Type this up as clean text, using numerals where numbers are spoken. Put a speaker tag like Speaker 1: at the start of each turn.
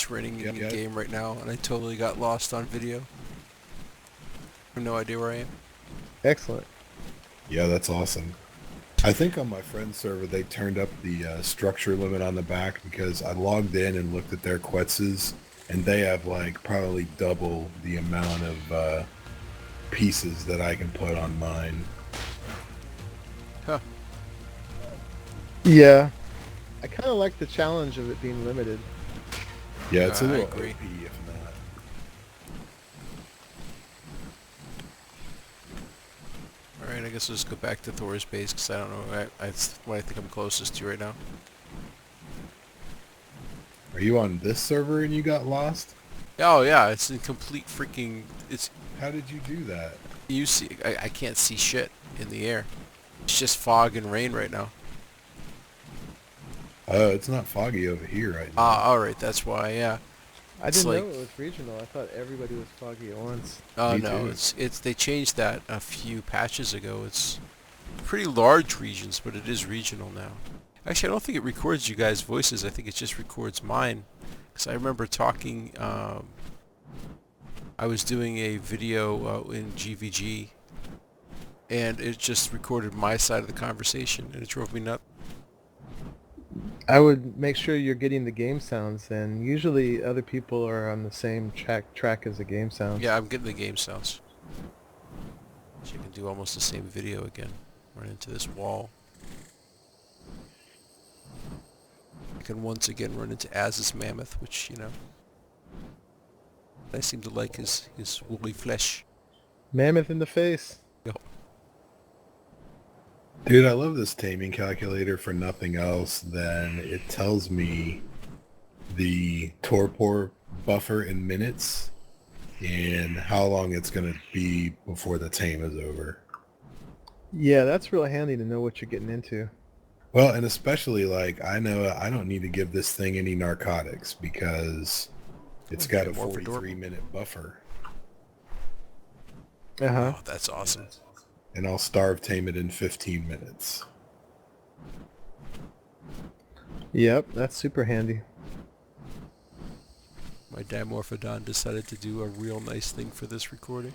Speaker 1: It's raining in the
Speaker 2: Yeah.
Speaker 1: game right now, and I totally got lost on video. I have no idea where I am.
Speaker 3: Excellent.
Speaker 2: Yeah, that's awesome. I think on my friend's server they turned up the structure limit on the back because I logged in and looked at their quests, and they have like probably double the amount of pieces that I can put on mine.
Speaker 1: Huh.
Speaker 3: Yeah. I kind of like the challenge of it being limited.
Speaker 2: Yeah, it's a
Speaker 1: I
Speaker 2: little
Speaker 1: agree.
Speaker 2: OP if not.
Speaker 1: Alright, I guess we'll just go back to Thor's base, because I don't know, it's what I think I'm closest to right now.
Speaker 2: Are you on this server and you got lost?
Speaker 1: Oh yeah, it's in complete freaking, it's,
Speaker 2: How did you do that?
Speaker 1: you see, I can't see shit in the air. It's just fog and rain right now.
Speaker 2: Oh, it's not foggy over here right now.
Speaker 1: Ah, alright, that's why, yeah.
Speaker 3: I
Speaker 1: It's
Speaker 3: didn't
Speaker 1: like-
Speaker 3: know it was regional. I thought everybody was foggy at once.
Speaker 1: Oh
Speaker 2: Me
Speaker 1: no,
Speaker 2: too.
Speaker 1: it's they changed that a few patches ago. It's pretty large regions, but it is regional now. Actually, I don't think it records you guys' voices. I think it just records mine. Because I remember talking, I was doing a video in GVG, and it just recorded my side of the conversation, and it drove me nuts.
Speaker 3: I would make sure you're getting the game sounds, and usually other people are on the same track as the game sounds.
Speaker 1: Yeah, I'm getting the game sounds. So you can do almost the same video again. Run into this wall. I can once again run into Az's mammoth, which, you know, I seem to like his woolly flesh.
Speaker 3: Mammoth in the face.
Speaker 1: Yep.
Speaker 2: Dude, I love this taming calculator for nothing else than it tells me the torpor buffer in minutes and how long it's going to be before the tame is over.
Speaker 3: Yeah, that's real handy to know what you're getting into.
Speaker 2: Well, and especially like I know I don't need to give this thing any narcotics because it's got a
Speaker 1: more for
Speaker 2: 43-minute buffer.
Speaker 3: Uh-huh.
Speaker 1: Oh, that's awesome.
Speaker 2: And I'll starve tame it in 15 minutes.
Speaker 3: Yep, that's super handy.
Speaker 1: My Dimorphodon decided to do a real nice thing for this recording.